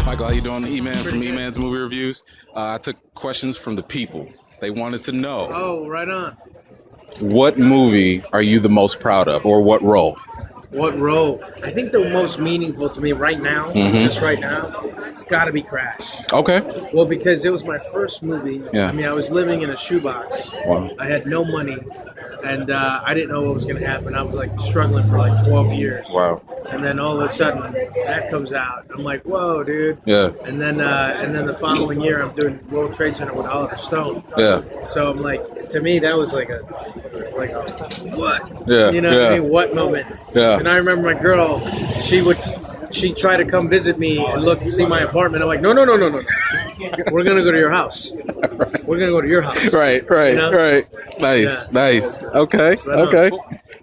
Michael, how you doing? E-Man from E-Man's Movie Reviews. I took questions from the people. They wanted to know. Oh, right on. What movie are you the most proud of, or what role? What role? I think the most meaningful to me right now, just right now, it's got to be Crash. Okay. Well, because it was my first movie. Yeah. I mean, I was living in a shoebox. Wow. I had no money, and I didn't know what was going to happen. I was like struggling for like 12 years. Wow. And then all of a sudden, that comes out. I'm like, whoa, dude. Yeah. And then the following year, I'm doing World Trade Center with Oliver Stone. Yeah. So I'm like, to me, that was like a what? Yeah. You know what I mean? What moment? Yeah. And I remember my girl, she'd try to come visit me and see my apartment. I'm like, no. We're gonna go to your house. We're gonna go to your house. Right. You know? Right. Nice. Okay. Okay.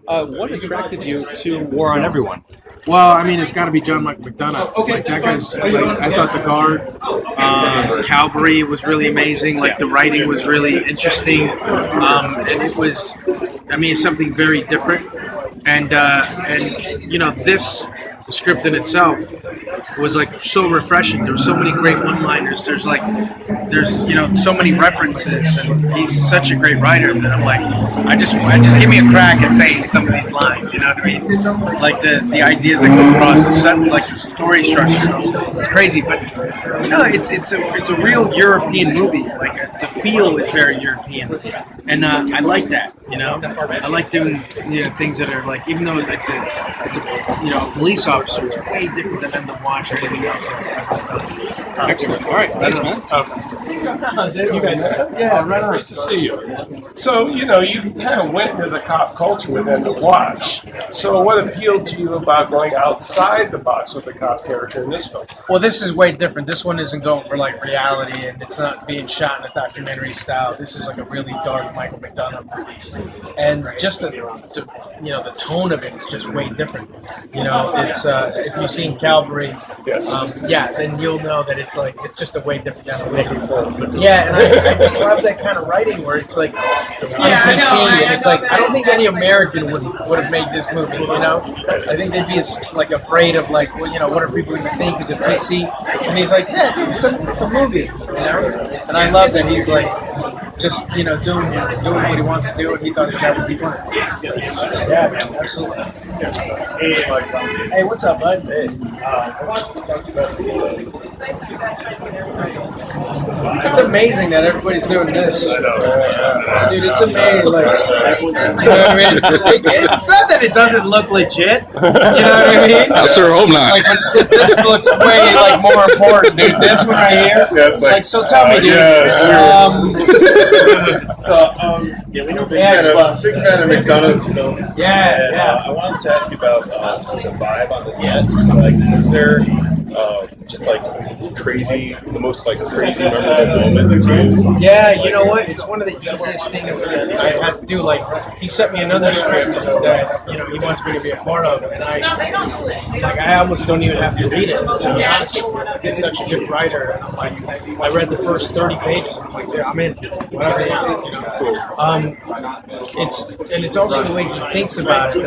What attracted you to War on Everyone? Well, I mean, it's got to be John McDonald. Okay, like, that guy's. Like, I thought the guard, Calvary was really amazing. Like the writing was really interesting, and it was. I mean, it's something very different, and you know, this script in itself was like so refreshing. There were so many great one-liners. There's you know, so many references, and he's such a great writer. And I'm like, I just give me a crack at saying some of these lines. You know what I mean? Like the ideas that come across, like the story structure. It's crazy, but you know, it's a real European movie. Like the feel is very European, and I like that. You know, I like doing things that are like, even though it's a you know, a police officer, it's way different than them to watch or anything else. Excellent. All right, thanks, man. You guys, Yeah, right on. nice to see you. So, you know, you kind of went into the cop culture within the watch. So what appealed to you about going outside the box with the cop character in this film? Well, this is way different. This one isn't going for like reality, and it's not being shot in a documentary style. This is like a really dark Michael McDonald movie, and just the you know, the tone of it is just way different. You know, it's if you've seen Calvary, Yes. then you'll know that it's just a way different kind of movie. Yeah, and I just love that kind of writing where it's like it's on PC, and it's like I don't think any American would have made this movie. You know, I think they'd be like afraid of like, well, you know, what are people going to think? Is it PC? And he's like, yeah, dude, it's a movie. You know, and I love that he's like just, you know, doing what he wants to do, and he thought that would be fun. Yeah, man, absolutely. Hey, what's up, bud? Hey. It's amazing that everybody's doing this. Dude, it's amazing. Like, you know what I mean? It's not that it doesn't look legit. You know what I mean? I sure hope not. Like, but this looks way like more important, dude. This one right here. Yeah, it's like So tell me, dude. Yeah, we know big fan of McDonald's film. Yeah, And, yeah. I wanted to ask you about the vibe on the set. Like, was there just like the most crazy memorable moment that's you? Yeah, you know what? It's one of the easiest things that I had to do. Like, he sent me another script that, you know, he wants me to be a part of, and I almost don't even have to read it. To be honest with you. He's such a good writer, and I'm like, I read the first 30 pages, and I'm like, yeah, I'm in. Whatever it is, you know. It's also the way he thinks about it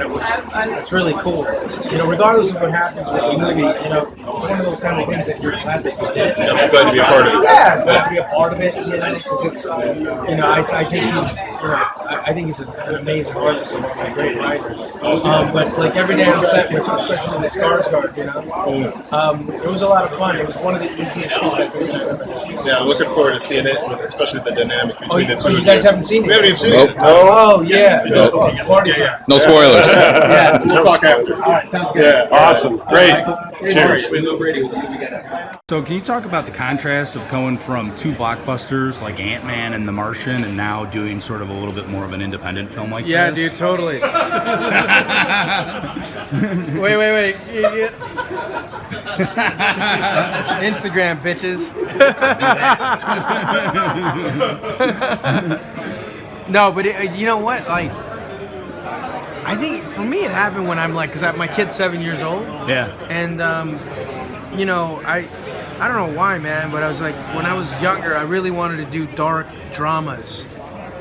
that's really cool. You know, regardless of what happens with the movie, you know, it's one of those kind of things that you're glad that you did. I'm glad to be a part of it. Yeah, glad to be a part of it. You know, because it's, you know, I think he's, you know, I think he's an amazing artist and a great writer. But like every day on set, especially with Skarsgård, you know, it was a lot of fun. It was one of the easiest shoots I think I've ever done. Yeah, I'm looking forward to seeing it, especially the dynamic between the two. You guys haven't seen it? We haven't even seen Nope. it. Oh yeah. Nope. Oh, it's party time. No spoilers. Yeah. We'll talk after. All right, sounds good. Yeah, awesome. Great. Cheers. So can you talk about the contrast of going from two blockbusters like AntMan and The Martian and now doing sort of a little bit more of an independent film like Yeah, this? dude, totally. Wait. Instagram, bitches. No, but you know what? Like, I think for me it happened when I'm like, because my kid's 7 years old. Yeah. And, you know, I don't know why, man, but I was like, when I was younger, I really wanted to do dark dramas.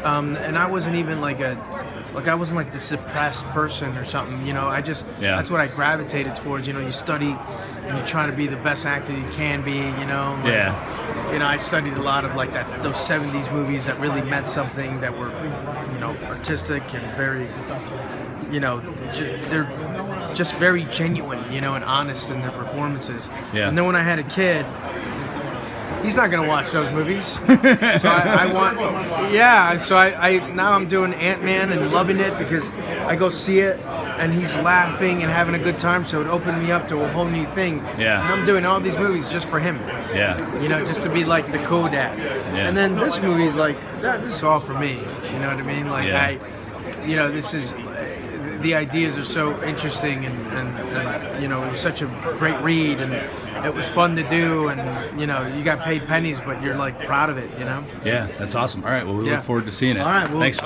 And I wasn't even like like I wasn't like this depressed person or something, you know. I just Yeah. that's what I gravitated towards. You know, you study and you try to be the best actor you can be. You know. Like, Yeah. You know, I studied a lot of like those '70s movies that really meant something, that were, you know, artistic and very, you know, they're just very genuine, you know, and honest in their performances. Yeah. And then when I had a kid, he's not gonna watch those movies. So I want, yeah. So I now I'm doing AntMan and loving it because I go see it and he's laughing and having a good time. So it opened me up to a whole new thing. Yeah. And I'm doing all these movies just for him. Yeah. You know, just to be like the cool dad. Yeah. And then this movie is like, this is all for me. You know what I mean? Like Yeah. you know, this is. The ideas are so interesting, and you know, it was such a great read, and it was fun to do, and you know, you got paid pennies, but you're like proud of it, you know. Yeah, that's awesome. All right, well, we Yeah. look forward to seeing it. All right, well, Thanks.